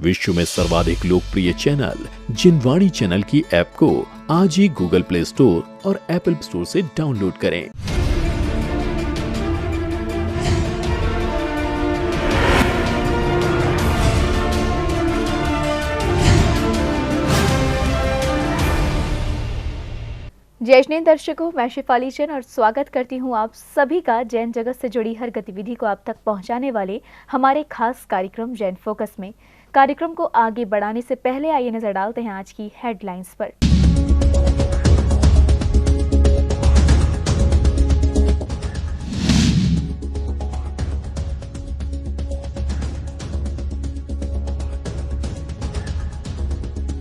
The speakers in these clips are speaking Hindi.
विश्व में सर्वाधिक लोकप्रिय चैनल जिनवाणी चैनल की ऐप को आज ही गूगल प्ले स्टोर और एप्पल स्टोर से डाउनलोड करें। जय हिंद दर्शकों, मैं शिफाली चंद और स्वागत करती हूं आप सभी का जैन जगत से जुड़ी हर गतिविधि को आप तक पहुंचाने वाले हमारे खास कार्यक्रम जैन फोकस में। कार्यक्रम को आगे बढ़ाने से पहले आइए नजर डालते हैं आज की हेडलाइंस पर।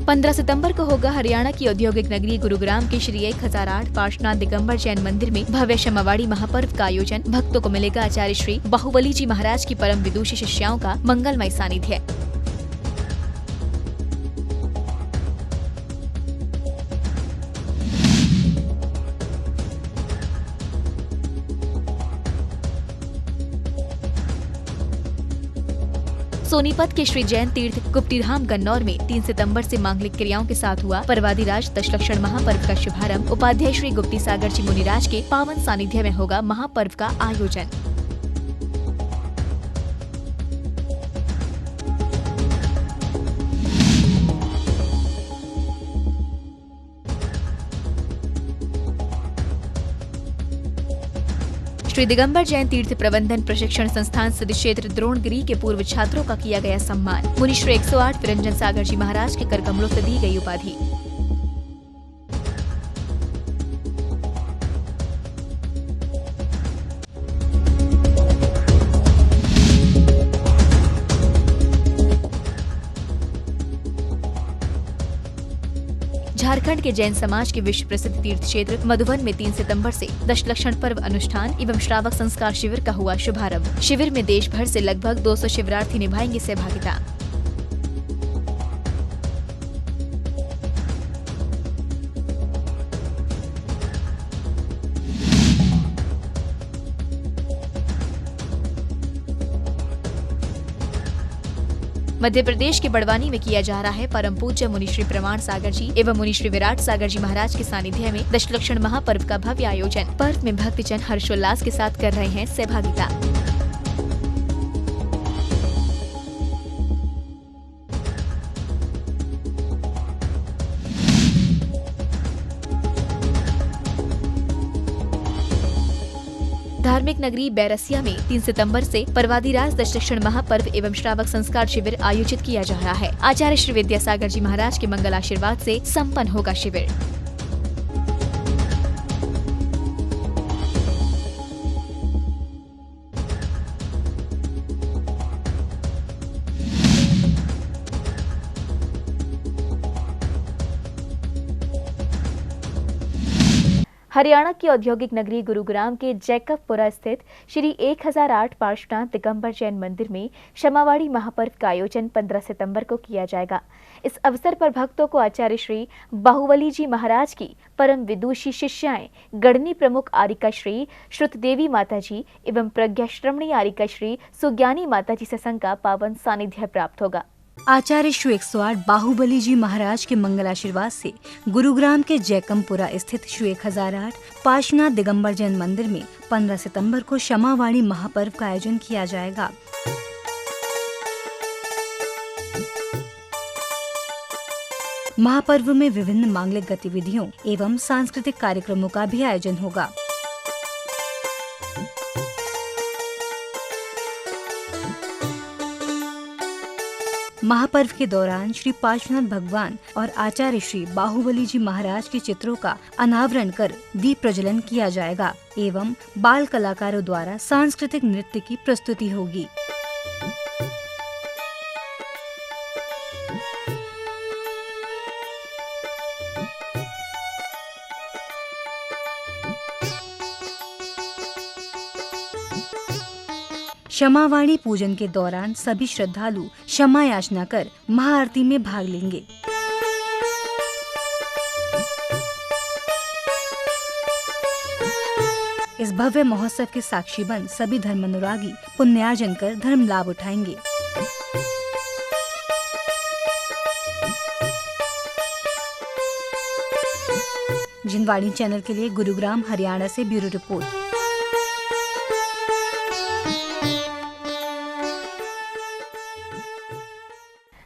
पंद्रह सितंबर को होगा हरियाणा की औद्योगिक नगरी गुरुग्राम के श्री 1008 पार्श्वनाथ दिगंबर जैन मंदिर में भव्य क्षमावाड़ी महापर्व का आयोजन। भक्तों को मिलेगा आचार्य श्री बाहुबली जी महाराज की परम विदुषी शिष्याओं का मंगलमय सानिध्य। सोनीपत के श्री जैन तीर्थ गुप्तिधाम गन्नौर में 3 सितंबर से मांगलिक क्रियाओं के साथ हुआ परवादिराज दशलक्षण महापर्व का शुभारंभ। उपाध्याय श्री गुप्ती सागर जी मुनिराज के पावन सानिध्य में होगा महापर्व का आयोजन। श्री दिगंबर जैन तीर्थ प्रबंधन प्रशिक्षण संस्थान सदस्य क्षेत्र द्रोणगिरी के पूर्व छात्रों का किया गया सम्मान। मुनि श्री 108 विरंजन सागर जी महाराज के कर कमलों से दी गई उपाधि। झारखंड के जैन समाज के विश्व प्रसिद्ध तीर्थ क्षेत्र मधुबन में 3 सितंबर से दशलक्षण पर्व अनुष्ठान एवं श्रावक संस्कार शिविर का हुआ शुभारंभ। शिविर में देश भर से लगभग 200 शिविरार्थी निभाएंगे सहभागिता। मध्य प्रदेश के बड़वानी में किया जा रहा है परम पूज्य मुनि श्री प्रमाण सागर जी एवं मुनि श्री विराट सागर जी महाराज के सानिध्य में दशलक्षण महापर्व का भव्य आयोजन। पर्व में भक्तजन हर्षोल्लास के साथ कर रहे हैं सहभागिता। धार्मिक नगरी बैरसिया में 3 सितंबर से परवादिराज दशलक्षण महापर्व एवं श्रावक संस्कार शिविर आयोजित किया जा रहा है। आचार्य श्री विद्यासागर जी महाराज के मंगल आशीर्वाद से संपन्न होगा शिविर। हरियाणा की औद्योगिक नगरी गुरुग्राम के जैकबपुरा स्थित श्री 1008 पार्श्वनाथ दिगंबर जैन मंदिर में क्षमावाड़ी महापर्व का आयोजन 15 सितंबर को किया जाएगा। इस अवसर पर भक्तों को आचार्य श्री बाहुबली जी महाराज की परम विदुषी शिष्याएं गणनी प्रमुख आरिका श्री श्रुत देवी माता जी एवं प्रज्ञाश्रमणी आरिका श्री सुज्ञानी माता जी सत्संग का पावन सानिध्य प्राप्त होगा। आचार्य श्री 108 बाहुबली जी महाराज के मंगलाशीर्वाद से गुरुग्राम के जैकमपुरा स्थित श्री 1008 पार्श्वनाथ दिगंबर जैन मंदिर में 15 सितंबर को क्षमावाड़ी महापर्व का आयोजन किया जाएगा। महापर्व में विभिन्न मांगलिक गतिविधियों एवं सांस्कृतिक कार्यक्रमों का भी आयोजन होगा। महापर्व के दौरान श्री पार्श्वनाथ भगवान और आचार्य श्री बाहुबली जी महाराज के चित्रों का अनावरण कर दीप प्रज्वलन किया जाएगा एवं बाल कलाकारों द्वारा सांस्कृतिक नृत्य की प्रस्तुति होगी। क्षमावाणी पूजन के दौरान सभी श्रद्धालु क्षमा याचना कर महाआरती में भाग लेंगे। इस भव्य महोत्सव के साक्षी बन सभी धर्मानुरागी पुण्यार्जन कर धर्म लाभ उठाएंगे। जिनवाणी चैनल के लिए गुरुग्राम हरियाणा से ब्यूरो रिपोर्ट।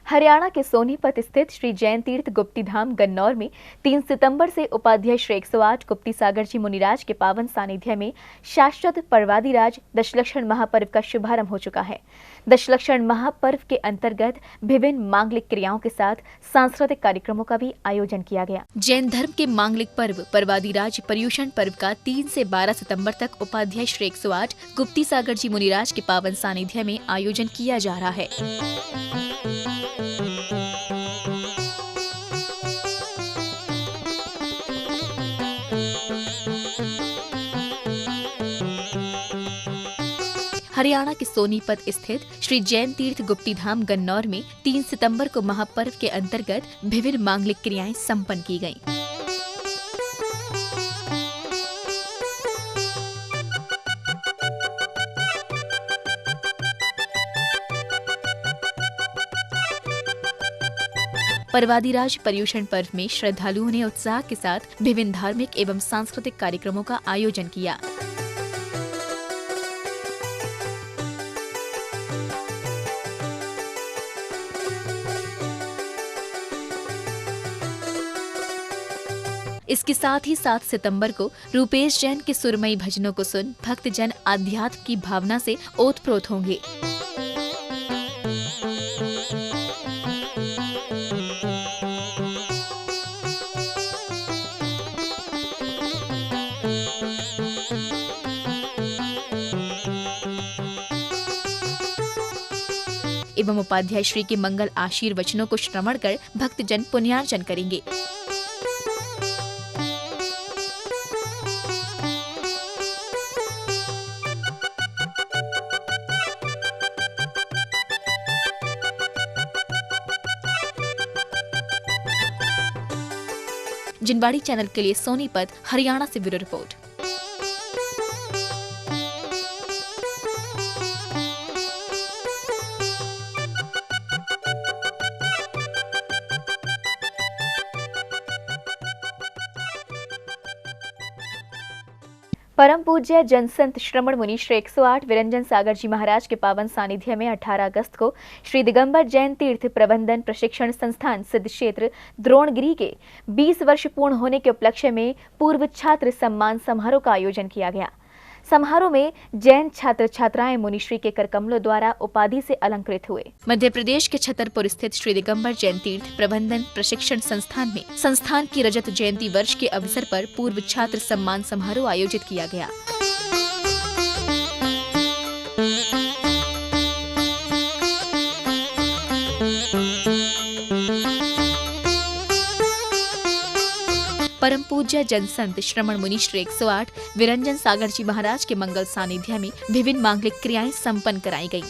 हरियाणा के सोनीपत स्थित श्री जैन तीर्थ गुप्ती धाम गन्नौर में 3 सितंबर से उपाध्यक्ष 108 गुप्ती सागर जी मुनिराज के पावन सानिध्य में शाश्वत पर्वादिराज दशलक्षण महापर्व का शुभारंभ हो चुका है। दशलक्षण महापर्व के अंतर्गत विभिन्न मांगलिक क्रियाओं के साथ सांस्कृतिक कार्यक्रमों का भी आयोजन किया गया। जैन धर्म के मांगलिक पर्व पर्वादिराज पर्युषण पर्व का 3 से 12 सितंबर तक उपाध्यक्ष 108 गुप्ती सागर जी मुनिराज के पावन सानिध्य में आयोजन किया जा रहा है। हरियाणा के सोनीपत स्थित श्री जैन तीर्थ गुप्ती धाम गन्नौर में 3 सितंबर को महापर्व के अंतर्गत विभिन्न मांगलिक क्रियाएं संपन्न की गयीं। पर्वादिराज पर्युषण पर्व में श्रद्धालुओं ने उत्साह के साथ विभिन्न धार्मिक एवं सांस्कृतिक कार्यक्रमों का आयोजन किया। इसके साथ ही 7 सितंबर को रूपेश जैन के सुरमई भजनों को सुन भक्तजन आध्यात्म की भावना से ओतप्रोत होंगे। एवं उपाध्याय श्री के मंगल आशीर्वचनों को श्रवण कर भक्तजन पुण्यार्जन करेंगे। जिनवाणी चैनल के लिए सोनीपत हरियाणा से ब्यूरो रिपोर्ट। परम पूज्य जनसंत श्रमण मुनि श्री 108 विरंजन सागर जी महाराज के पावन सानिध्य में 18 अगस्त को श्री दिगंबर जैन तीर्थ प्रबंधन प्रशिक्षण संस्थान सिद्ध क्षेत्र द्रोणगिरी के 20 वर्ष पूर्ण होने के उपलक्ष्य में पूर्व छात्र सम्मान समारोह का आयोजन किया गया। समारोह में जैन छात्र छात्राएं मुनिश्री के करकमलों द्वारा उपाधि से अलंकृत हुए। मध्य प्रदेश के छतरपुर स्थित श्री दिगंबर जैन तीर्थ प्रबंधन प्रशिक्षण संस्थान में संस्थान की रजत जयंती वर्ष के अवसर पर पूर्व छात्र सम्मान समारोह आयोजित किया गया। परम पूज्य जनसंत श्रमण मुनि श्री 108 विरंजन सागर जी महाराज के मंगल सानिध्य में विभिन्न मांगलिक क्रियाएं संपन्न कराई गयी।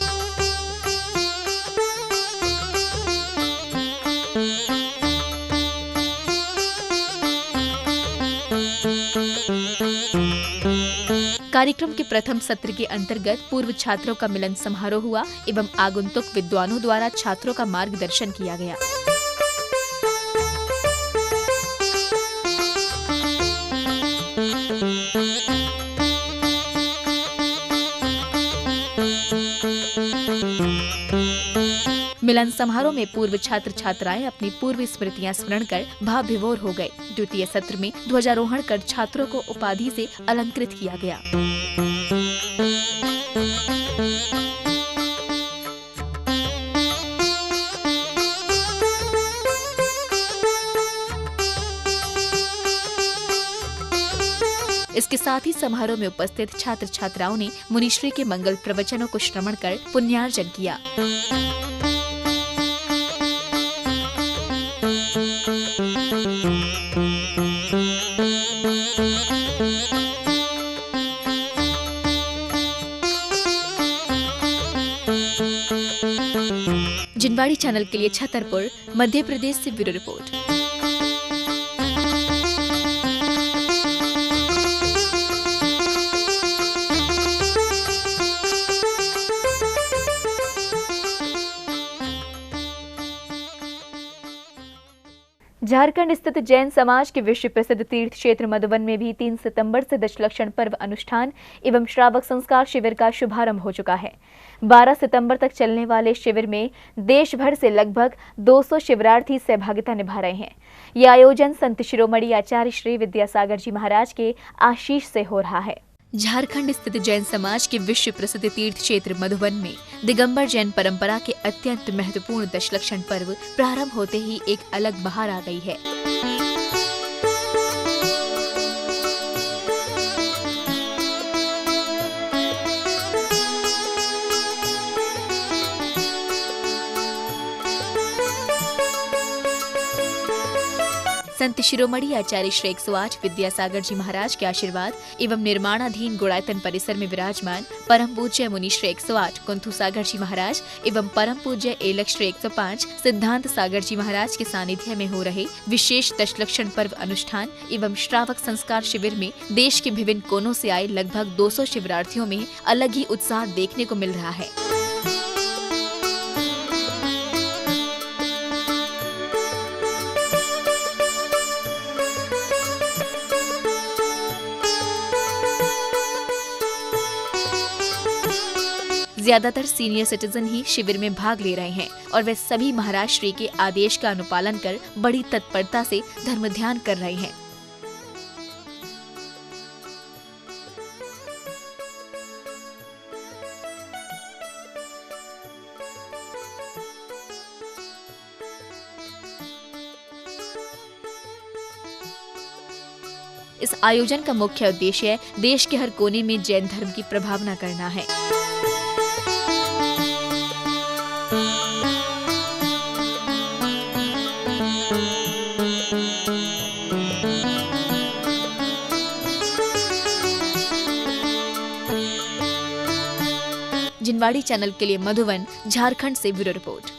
कार्यक्रम के प्रथम सत्र के अंतर्गत पूर्व छात्रों का मिलन समारोह हुआ एवं आगंतुक विद्वानों द्वारा छात्रों का मार्गदर्शन किया गया। मिलन समारोह में पूर्व छात्र छात्राएं अपनी पूर्व स्मृतियां स्मरण कर भाव विभोर हो गए। द्वितीय सत्र में ध्वजारोहण कर छात्रों को उपाधि से अलंकृत किया गया। इसके साथ ही समारोह में उपस्थित छात्र छात्राओं ने मुनिश्री के मंगल प्रवचनों को श्रवण कर पुण्यार्जन किया। जिनवाणी चैनल के लिए छतरपुर मध्य प्रदेश से ब्यूरो रिपोर्ट। झारखंड स्थित जैन समाज के विश्व प्रसिद्ध तीर्थ क्षेत्र मधुबन में भी 3 सितंबर से दशलक्षण पर्व अनुष्ठान एवं श्रावक संस्कार शिविर का शुभारंभ हो चुका है। 12 सितंबर तक चलने वाले शिविर में देश भर से लगभग 200 शिविरार्थी सहभागिता निभा रहे हैं। यह आयोजन संत शिरोमणि आचार्य श्री विद्यासागर जी महाराज के आशीष से हो रहा है। झारखंड स्थित जैन समाज के विश्व प्रसिद्ध तीर्थ क्षेत्र मधुबन में दिगंबर जैन परंपरा के अत्यंत महत्वपूर्ण दशलक्षण पर्व प्रारंभ होते ही एक अलग बहार आ गई है। संत शिरोमणि आचार्य श्री 108 विद्यासागर जी महाराज के आशीर्वाद एवं निर्माणाधीन गुणायतन परिसर में विराजमान परम पूज्य मुनि श्री 108 कुंथु सागर जी महाराज एवं परम पूज्य एलक श्री 105 सिद्धांत सागर जी महाराज के सानिध्य में हो रहे विशेष दशलक्षण पर्व अनुष्ठान एवं श्रावक संस्कार शिविर में देश के विभिन्न कोनों से आए लगभग 200 शिविरार्थियों में अलग ही उत्साह देखने को मिल रहा है। ज्यादातर सीनियर सिटीजन ही शिविर में भाग ले रहे हैं और वे सभी महाराज श्री के आदेश का अनुपालन कर बड़ी तत्परता से धर्म ध्यान कर रहे हैं। इस आयोजन का मुख्य उद्देश्य देश के हर कोने में जैन धर्म की प्रभावना करना है। जिनवाड़ी चैनल के लिए मधुबन, झारखंड से ब्यूरो रिपोर्ट।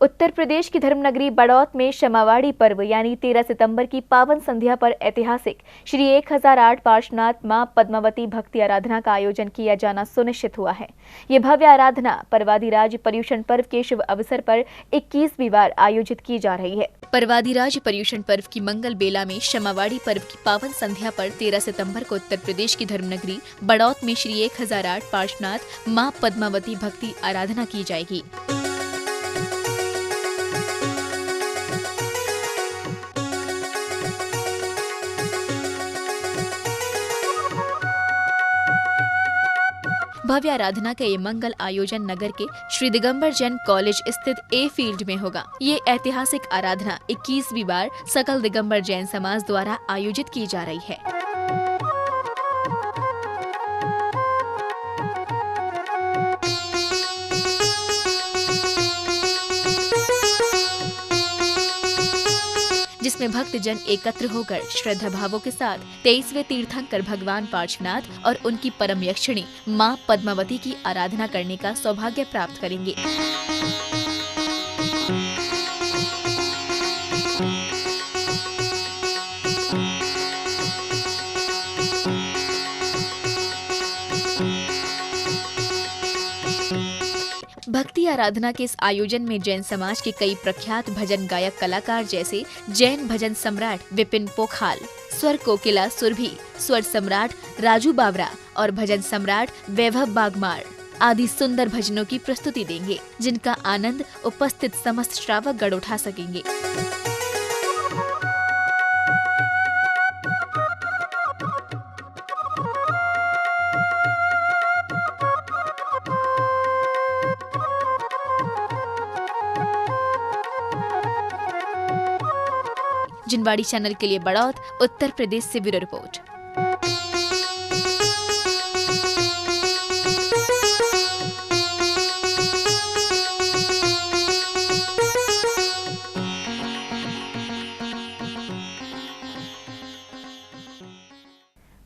उत्तर प्रदेश की धर्मनगरी बड़ौत में क्षमावाड़ी पर्व यानी 13 सितंबर की पावन संध्या पर ऐतिहासिक श्री 1008 पार्श्वनाथ मां पद्मावती भक्ति आराधना का आयोजन किया जाना सुनिश्चित हुआ है। ये भव्य आराधना परवादिराज पर्युषण पर्व के शुभ अवसर पर 21वीं बार आयोजित की जा रही है। परवादिराज पर्युषण पर्व की मंगल बेला में क्षमावाड़ी पर्व की पावन संध्या पर 13 सितंबर को उत्तर प्रदेश की धर्मनगरी बड़ौत में श्री 1008 पार्श्वनाथ मां पद्मावती भक्ति आराधना की जाएगी। भव्य आराधना का ये मंगल आयोजन नगर के श्री दिगंबर जैन कॉलेज स्थित ए फील्ड में होगा। ये ऐतिहासिक आराधना 21वीं बार सकल दिगंबर जैन समाज द्वारा आयोजित की जा रही है। जिसमें भक्तजन एकत्र होकर श्रद्धा भावों के साथ 23वें तीर्थंकर भगवान पार्श्वनाथ और उनकी परम यक्षिणी मां पद्मावती की आराधना करने का सौभाग्य प्राप्त करेंगे। भक्ति आराधना के इस आयोजन में जैन समाज के कई प्रख्यात भजन गायक कलाकार जैसे जैन भजन सम्राट विपिन पोखाल, स्वर कोकिला सुरभि, स्वर सम्राट राजू बावरा और भजन सम्राट वैभव बागमार आदि सुंदर भजनों की प्रस्तुति देंगे, जिनका आनंद उपस्थित समस्त श्रावक गण उठा सकेंगे। जिनवाड़ी चैनल के लिए बड़ौत, उत्तर प्रदेश से ब्यूरो रिपोर्ट।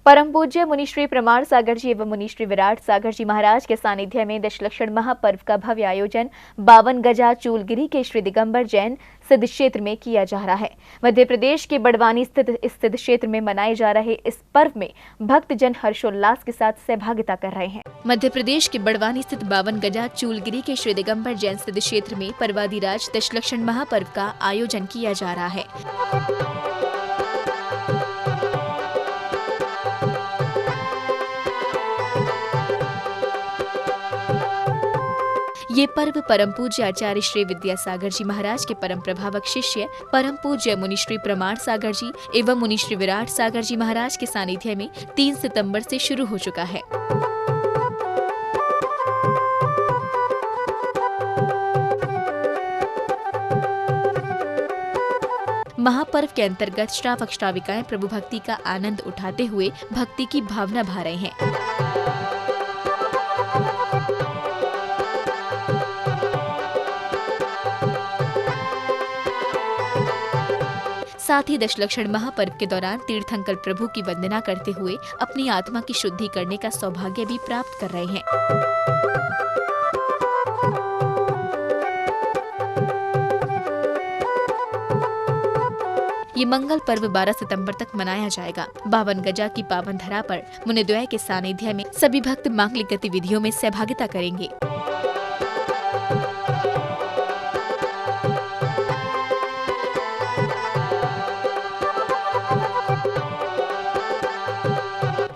परम पूज्य मुनि श्री प्रमाण सागर जी एवं मुनि श्री विराट सागर जी महाराज के सानिध्य में दशलक्षण महापर्व का भव्य आयोजन 52 गजा चूलगिरी के श्री दिगंबर जैन सिद्ध क्षेत्र में किया जा रहा है। मध्य प्रदेश के बड़वानी स्थित इस सिद्ध क्षेत्र में मनाए जा रहे इस पर्व में भक्तजन हर्षोल्लास के साथ सहभागिता कर रहे हैं। मध्य प्रदेश के बड़वानी स्थित 52 गजा चूलगिरी के श्री दिगंबर जैन सिद्ध क्षेत्र में पर्वादिराज दशलक्षण महापर्व का आयोजन किया जा रहा है। ये पर्व परम पूज्य आचार्य श्री विद्यासागर जी महाराज के परम प्रभावक शिष्य परम पूज्य मुनि श्री प्रमाण सागर जी एवं मुनि श्री विराट सागर जी महाराज के सानिध्य में 3 सितंबर से शुरू हो चुका है। महापर्व के अंतर्गत श्रावक श्राविकाएं प्रभु भक्ति का आनंद उठाते हुए भक्ति की भावना भा रहे हैं। साथ ही दशलक्षण महापर्व के दौरान तीर्थंकर प्रभु की वंदना करते हुए अपनी आत्मा की शुद्धि करने का सौभाग्य भी प्राप्त कर रहे हैं। ये मंगल पर्व 12 सितंबर तक मनाया जाएगा। 52 गजा की पावन धरा पर मुनिद्वय के सानिध्य में सभी भक्त मांगलिक गतिविधियों में सहभागिता करेंगे।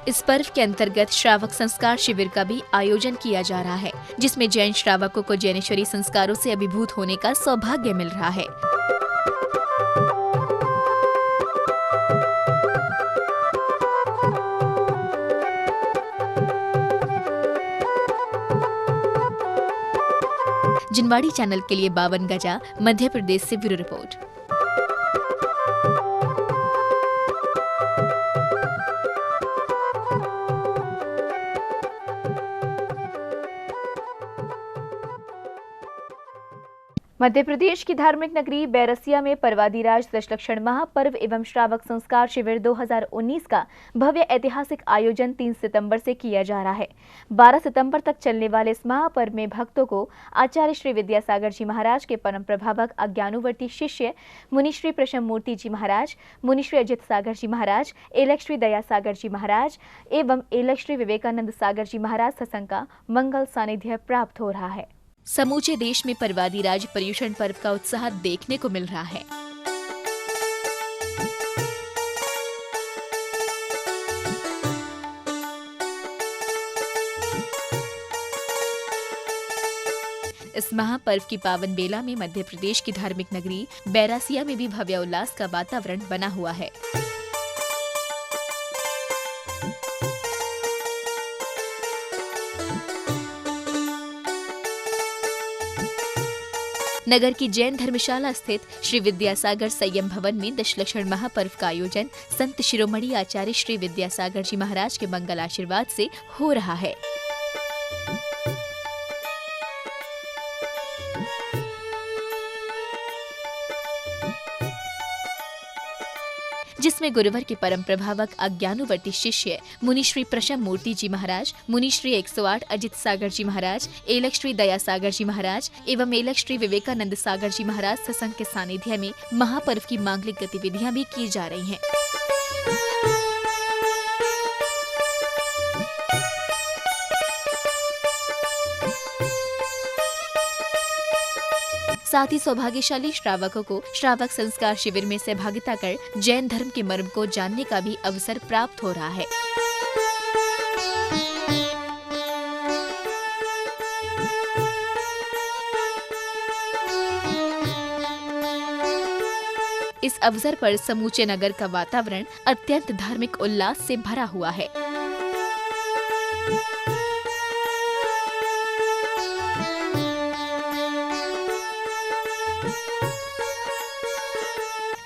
इस पर्व के अंतर्गत श्रावक संस्कार शिविर का भी आयोजन किया जा रहा है, जिसमें जैन श्रावकों को जैनेश्वरी संस्कारों से अभिभूत होने का सौभाग्य मिल रहा है। जिनवाड़ी चैनल के लिए 52 गजा मध्य प्रदेश से ब्यूरो रिपोर्ट। मध्य प्रदेश की धार्मिक नगरी बैरसिया में पर्वादिराज दशलक्षण महापर्व एवं श्रावक संस्कार शिविर 2019 का भव्य ऐतिहासिक आयोजन 3 सितंबर से किया जा रहा है। 12 सितंबर तक चलने वाले इस महापर्व में भक्तों को आचार्य श्री विद्यासागर जी महाराज के परम प्रभावक अज्ञानुवर्ती शिष्य मुनि श्री प्रशम मूर्ति जी महाराज, मुनि श्री अजित सागर जी महाराज, एलक श्री दया सागर जी महाराज एवं एलक श्री विवेकानंद सागर जी महाराज सत्संग का मंगल सानिध्य प्राप्त हो रहा है। समूचे देश में पर्वादिराज पर्युषण पर्व का उत्साह देखने को मिल रहा है। इस महापर्व की पावन बेला में मध्य प्रदेश की धार्मिक नगरी बैरासिया में भी भव्य उल्लास का वातावरण बना हुआ है। नगर की जैन धर्मशाला स्थित श्री विद्यासागर संयम भवन में दशलक्षण महापर्व का आयोजन संत शिरोमणि आचार्य श्री विद्यासागर जी महाराज के मंगल आशीर्वाद से हो रहा है। जिसमें गुरुवर के परम प्रभावक अज्ञानुवर्ती शिष्य मुनि श्री प्रशम मूर्ति जी महाराज, मुनि श्री 108 अजित सागर जी महाराज, एलक श्री दया सागर जी महाराज एवं एलक श्री विवेकानंद सागर जी महाराज सत्संग के सानिध्य में महापर्व की मांगलिक गतिविधियां भी की जा रही हैं। साथ ही सौभाग्यशाली श्रावकों को श्रावक संस्कार शिविर में सहभागिता कर जैन धर्म के मर्म को जानने का भी अवसर प्राप्त हो रहा है। इस अवसर पर समूचे नगर का वातावरण अत्यंत धार्मिक उल्लास से भरा हुआ है।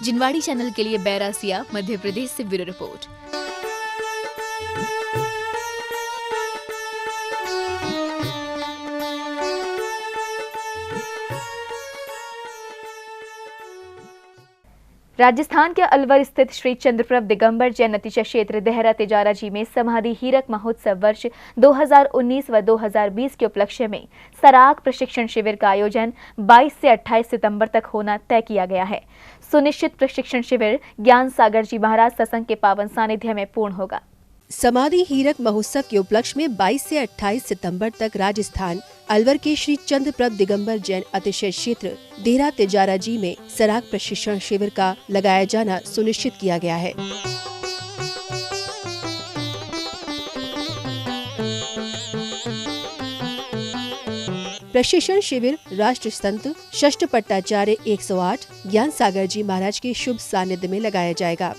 जिनवाड़ी चैनल के लिए बैरासिया मध्य प्रदेश से ब्यूरो रिपोर्ट। राजस्थान के अलवर स्थित श्री चंद्रप्रभ दिगंबर जैन अतिशय क्षेत्र देहरा तिजारा जी में समाधि हीरक महोत्सव वर्ष 2019 व 2020 के उपलक्ष्य में सराग प्रशिक्षण शिविर का आयोजन 22 से 28 सितंबर तक होना तय किया गया है। सुनिश्चित प्रशिक्षण शिविर ज्ञान सागर जी महाराज सत्संग के पावन सानिध्य में पूर्ण होगा। समाधि हीरक महोत्सव के उपलक्ष्य में 22 से 28 सितंबर तक राजस्थान अलवर के श्री चंद्रप्रभ दिगंबर जैन अतिशय क्षेत्र देहरा तिजारा जी में सराग प्रशिक्षण शिविर का लगाया जाना सुनिश्चित किया गया है। प्रशिक्षण शिविर राष्ट्र संत षष्ठ पट्टाचार्य 108 ज्ञान सागर जी महाराज के शुभ सानिध्य में लगाया जाएगा।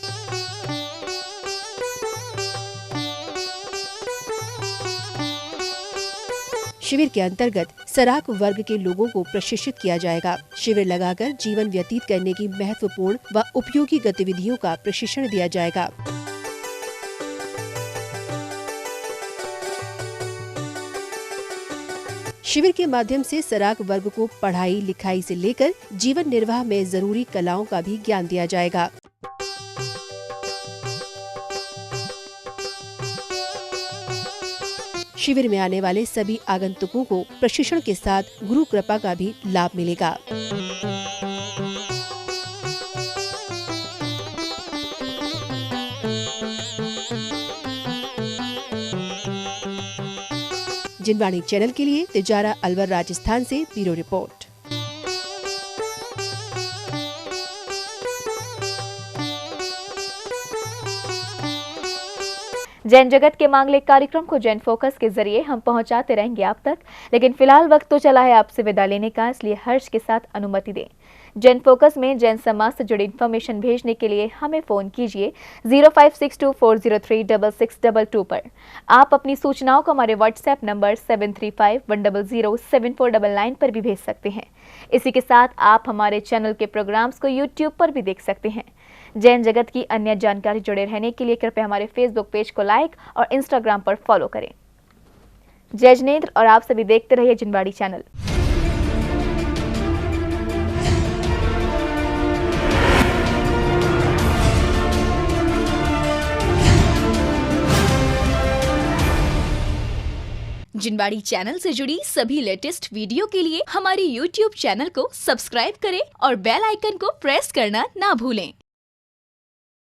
शिविर के अंतर्गत सराक वर्ग के लोगों को प्रशिक्षित किया जाएगा। शिविर लगाकर जीवन व्यतीत करने की महत्वपूर्ण व उपयोगी गतिविधियों का प्रशिक्षण दिया जाएगा। शिविर के माध्यम से सराक वर्ग को पढ़ाई लिखाई से लेकर जीवन निर्वाह में जरूरी कलाओं का भी ज्ञान दिया जाएगा। शिविर में आने वाले सभी आगंतुकों को प्रशिक्षण के साथ गुरु कृपा का भी लाभ मिलेगा। जिनवाणी चैनल के लिए तिजारा अलवर राजस्थान से ब्यूरो रिपोर्ट। जैन जगत के मांगलिक कार्यक्रम को जैन फोकस के जरिए हम पहुंचाते रहेंगे आप तक, लेकिन फिलहाल वक्त तो चला है आपसे विदा लेने का, इसलिए हर्ष के साथ अनुमति दें। जैन फोकस में जैन समाज से जुड़ी इन्फॉर्मेशन भेजने के लिए हमें फोन कीजिए 0562403622 पर। आप अपनी सूचनाओं को हमारे व्हाट्सएप नंबर 7351007499 पर भी भेज सकते हैं। इसी के साथ आप हमारे चैनल के प्रोग्राम्स को यूट्यूब पर भी देख सकते हैं। जैन जगत की अन्य जानकारी जुड़े रहने के लिए कृपया हमारे फेसबुक पेज को लाइक और इंस्टाग्राम पर फॉलो करें। जय जिनेंद्र और आप सभी देखते रहिए जिनवाणी चैनल। जिनवाणी चैनल से जुड़ी सभी लेटेस्ट वीडियो के लिए हमारे YouTube चैनल को सब्सक्राइब करें और बेल आइकन को प्रेस करना ना भूलें।